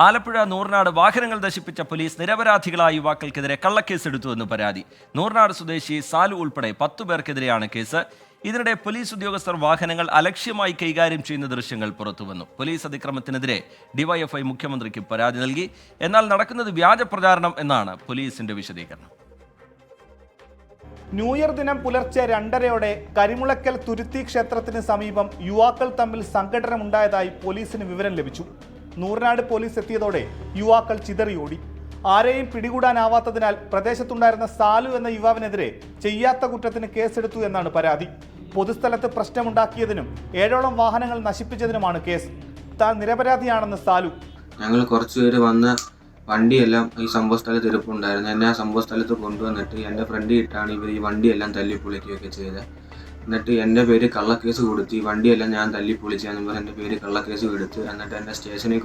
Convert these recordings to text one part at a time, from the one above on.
ആലപ്പുഴ നൂർനാട് വാഹനങ്ങൾ നശിപ്പിച്ച പോലീസ് നിരപരാധികളായ യുവാക്കൾക്കെതിരെ കള്ളക്കേസെടുത്തുവെന്ന് പരാതി. നൂർനാട് സ്വദേശി സാലു ഉൾപ്പെടെ 10 പേർക്കെതിരെയാണ് കേസ്. ഇതിനിടെ പോലീസ് ഉദ്യോഗസ്ഥർ വാഹനങ്ങൾ അലക്ഷ്യമായി കൈകാര്യം ചെയ്യുന്ന ദൃശ്യങ്ങൾ പുറത്തുവന്നു. പോലീസ് അതിക്രമത്തിനെതിരെ ഡിവൈഎഫ്ഐ മുഖ്യമന്ത്രിക്ക് പരാതി നൽകി. എന്നാൽ നടക്കുന്നത് വ്യാജ പ്രചാരണം എന്നാണ് പോലീസിന്റെ വിശദീകരണം. ന്യൂ ഇയർ ദിനം പുലർച്ചെ 2:30-ഓടെ കരിമുളക്കൽ തുരുത്തി ക്ഷേത്രത്തിന് സമീപം യുവാക്കൾ തമ്മിൽ സംഘടനമുണ്ടായതായി പോലീസിന് വിവരം ലഭിച്ചു. നൂർനാട് പോലീസ് എത്തിയതോടെ യുവാക്കൾ ചിതറിയോടി. ആരെയും പിടികൂടാനാവാത്തതിനാൽ പ്രദേശത്തുണ്ടായിരുന്ന സാലു എന്ന യുവാവിനെതിരെ ചെയ്യാത്ത കുറ്റത്തിന് കേസെടുത്തു എന്നാണ് പരാതി. പൊതുസ്ഥലത്ത് പ്രശ്നമുണ്ടാക്കിയതിനും 7ഓളം വാഹനങ്ങൾ നശിപ്പിച്ചതിനുമാണ് കേസ്. താൻ നിരപരാധിയാണെന്ന് സാലു. ഞങ്ങൾ കുറച്ചുപേര് വന്ന വണ്ടിയെല്ലാം ഈ സംഭവ സ്ഥലത്ത് ഇരിപ്പുണ്ടായിരുന്നു. എന്നെ ആ സംഭവ സ്ഥലത്ത് കൊണ്ടുവന്നിട്ട് എൻ്റെ ഫ്രണ്ടിൽ ഇട്ടാണ് ഇവർ ഈ വണ്ടിയെല്ലാം തല്ലിപ്പൊളിക്കുകയൊക്കെ ചെയ്തത്. എന്നിട്ട് എൻ്റെ പേര് കള്ളക്കേസ് കൊടുത്ത് ഈ വണ്ടിയെല്ലാം ഞാൻ തല്ലിപ്പൊളിച്ചാന്ന് പറഞ്ഞ് എൻ്റെ പേര് കള്ളക്കേസ് കൊടുത്ത് എന്നിട്ട് എന്നെ സ്റ്റേഷനിൽ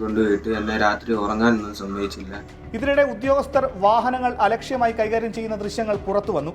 കൊണ്ടുപോയിട്ട് എന്നെ രാത്രി ഉറങ്ങാനൊന്നും സമ്മതിച്ചില്ല. ഇതിനിടെ ഉദ്യോഗസ്ഥർ വാഹനങ്ങൾ അലക്ഷ്യമായി കൈകാര്യം ചെയ്യുന്ന ദൃശ്യങ്ങൾ പുറത്തു വന്നു.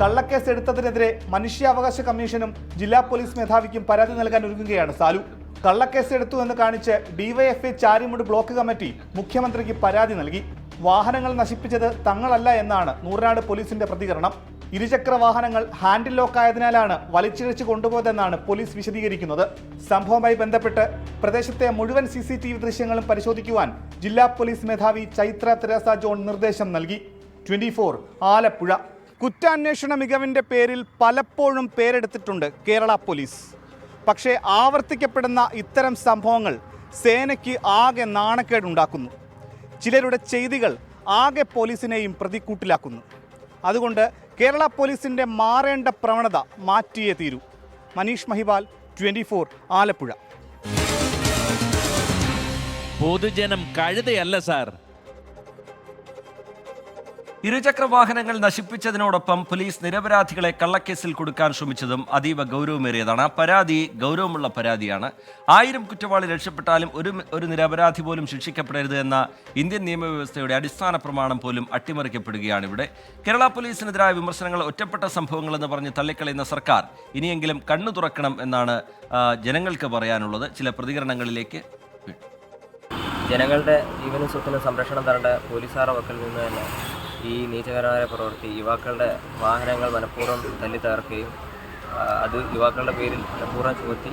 കള്ളക്കേസ് എടുത്തതിനെതിരെ മനുഷ്യാവകാശ കമ്മീഷനും ജില്ലാ പോലീസ് മേധാവിക്കും പരാതി നൽകാൻ ഒരുങ്ങുകയാണ് സാലു. കള്ളക്കേസ് എടുത്തു എന്ന് കാണിച്ച് ഡിവൈഎഫ്ഐ ചാരിമുട് ബ്ലോക്ക് കമ്മിറ്റി മുഖ്യമന്ത്രിക്ക് പരാതി നൽകി. വാഹനങ്ങൾ നശിപ്പിച്ചത് തങ്ങളല്ല എന്നാണ് നൂർനാട് പോലീസിന്റെ പ്രതികരണം. ഇരുചക്ര വാഹനങ്ങൾ ഹാൻഡിൽ ലോക്കായതിനാലാണ് വലിച്ചിഴച്ച് കൊണ്ടുപോയതെന്നാണ് പോലീസ് വിശദീകരിക്കുന്നത്. സംഭവവുമായി ബന്ധപ്പെട്ട് പ്രദേശത്തെ മുഴുവൻ CCTV ദൃശ്യങ്ങളും പരിശോധിക്കുവാൻ ജില്ലാ പോലീസ് മേധാവി ചൈത്ര തെരേസ ജോൺ നിർദ്ദേശം നൽകി. 24 ആലപ്പുഴ. കുറ്റാന്വേഷണ മികവിൻ്റെ പേരിൽ പലപ്പോഴും പേരെടുത്തിട്ടുണ്ട് കേരള പോലീസ്. പക്ഷേ ആവർത്തിക്കപ്പെടുന്ന ഇത്തരം സംഭവങ്ങൾ സേനയ്ക്ക് ആകെ നാണക്കേടുണ്ടാക്കുന്നു. ചിലരുടെ ചെയ്തികൾ ആകെ പോലീസിനെയും പ്രതിക്കൂട്ടിലാക്കുന്നു. അതുകൊണ്ട് കേരള പോലീസിൻ്റെ മാറേണ്ട പ്രവണത മാറ്റിയേ തീരൂ. മനീഷ് മഹിബാൽ, 24 ആലപ്പുഴ. പൊതുജനം കഴുതയല്ല സാർ. ഇരുചക്ര വാഹനങ്ങൾ നശിപ്പിച്ചതിനോടൊപ്പം പോലീസ് നിരപരാധികളെ കള്ളക്കേസിൽ കൊടുക്കാൻ ശ്രമിച്ചതും അതീവ ഗൗരവമേറിയതാണ്. പരാതി ഗൗരവമുള്ള പരാതിയാണ്. 1000 കുറ്റവാളി രക്ഷപ്പെട്ടാലും ഒരു നിരപരാധി പോലും ശിക്ഷിക്കപ്പെടരുത് എന്ന ഇന്ത്യൻ നിയമവ്യവസ്ഥയുടെ അടിസ്ഥാന പ്രമാണം പോലും അട്ടിമറിക്കപ്പെടുകയാണ് ഇവിടെ. കേരള പോലീസിനെതിരായ വിമർശനങ്ങൾ ഒറ്റപ്പെട്ട സംഭവങ്ങളെന്ന് പറഞ്ഞ് തള്ളിക്കളയുന്ന സർക്കാർ ഇനിയെങ്കിലും കണ്ണു തുറക്കണം എന്നാണ് ജനങ്ങൾക്ക് പറയാനുള്ളത്. ചില പ്രതികരണങ്ങളിലേക്ക്. ജനങ്ങളുടെ ജീവനും സ്വത്തിനും സംരക്ഷണം തരേണ്ട പോലീസുകാരുടെ പക്കൽ നിന്ന് തന്നെ ഈ നീചകരമായ പ്രവൃത്തി യുവാക്കളുടെ വാഹനങ്ങൾ മനഃപൂർവ്വം തല്ലി തകർക്കുകയും അത് യുവാക്കളുടെ പേരിൽ മനഃപൂർവ്വം ചുമത്തി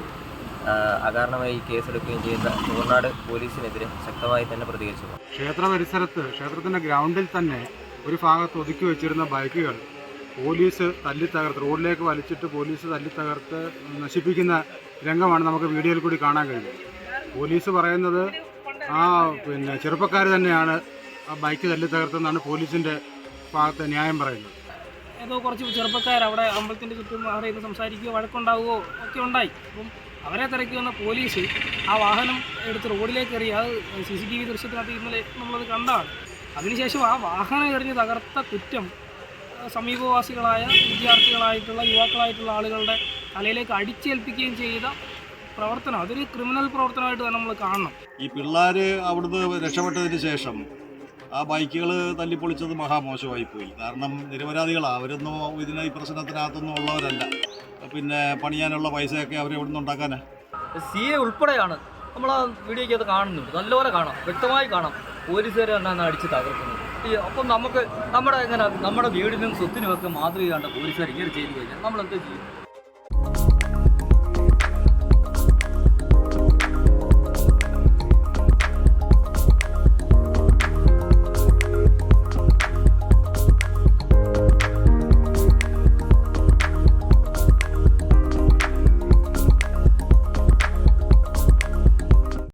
അകാരണമായി കേസെടുക്കുകയും ചെയ്യുന്ന നൂർനാട് പോലീസിനെതിരെ ശക്തമായി തന്നെ പ്രതികരിച്ചു. ക്ഷേത്ര പരിസരത്ത് ക്ഷേത്രത്തിൻ്റെ ഗ്രൗണ്ടിൽ തന്നെ ഒരു ഭാഗത്ത് ഒതുക്കി വെച്ചിരുന്ന ബൈക്കുകൾ പോലീസ് തല്ലിത്തകർത്ത് റോഡിലേക്ക് വലിച്ചിട്ട് പോലീസ് തല്ലിത്തകർത്ത് നശിപ്പിക്കുന്ന രംഗമാണ് നമുക്ക് വീഡിയോയിൽ കൂടി കാണാൻ കഴിയുന്നത്. പോലീസ് പറയുന്നത് ചെറുപ്പക്കാർ തന്നെയാണ് ആ ബൈക്ക് തല്ലി തകർത്തെന്നാണ് പോലീസിൻ്റെ ഭാഗത്ത് ന്യായം പറയുന്നത്. ഏതോ കുറച്ച് ചെറുപ്പക്കാർ അവിടെ അമ്പലത്തിൻ്റെ ചുറ്റും അവിടെ ഇരുന്ന് സംസാരിക്കുകയോ വഴക്കുണ്ടാവുകയോ ഒക്കെ ഉണ്ടായി. അപ്പം അവരെ തിരക്കി വന്ന പോലീസ് ആ വാഹനം എടുത്ത് റോഡിലേക്ക് എറിയുക. അത് CCTV ദൃശ്യത്തിനകത്ത് ഇന്നലെ നമ്മളത് കണ്ടതാണ്. അതിനുശേഷം ആ വാഹനം എറിഞ്ഞ് തകർത്ത കുറ്റം സമീപവാസികളായ വിദ്യാർത്ഥികളായിട്ടുള്ള യുവാക്കളായിട്ടുള്ള ആളുകളുടെ തലയിലേക്ക് അടിച്ചേൽപ്പിക്കുകയും ചെയ്ത പ്രവർത്തനം അതൊരു ക്രിമിനൽ പ്രവർത്തനമായിട്ട് തന്നെ നമ്മൾ കാണണം. ഈ പിള്ളേർ അവിടുന്ന് രക്ഷപ്പെട്ടതിന് ശേഷം ആ ബൈക്കുകൾ തല്ലിപ്പൊളിച്ചത് മഹാമോശമായിപ്പോയി. കാരണം നിരപരാധികളാണ് അവരൊന്നും ഈ പ്രശ്നത്തിനകത്തൊന്നും ഉള്ളവരല്ല. പിന്നെ പണിയാനുള്ള പൈസയൊക്കെ അവർ എവിടെ നിന്ന് ഉണ്ടാക്കാനാ? CA ഉൾപ്പെടെയാണ് നമ്മൾ ആ വീഡിയോയ്ക്കകത്ത് കാണുന്നുണ്ട്. നല്ലപോലെ കാണാം, വ്യക്തമായി കാണാം പോലീസുകാർ തന്നെ അടിച്ച് തകർക്കുന്നത്. അപ്പം നമുക്ക് നമ്മുടെ വീടിനും സ്വത്തിനുമൊക്കെ മാതൃകയാണ്ട് പോലീസുകാർ ഇങ്ങനെ ചെയ്തു കഴിഞ്ഞാൽ നമ്മൾ എന്താ ചെയ്യും?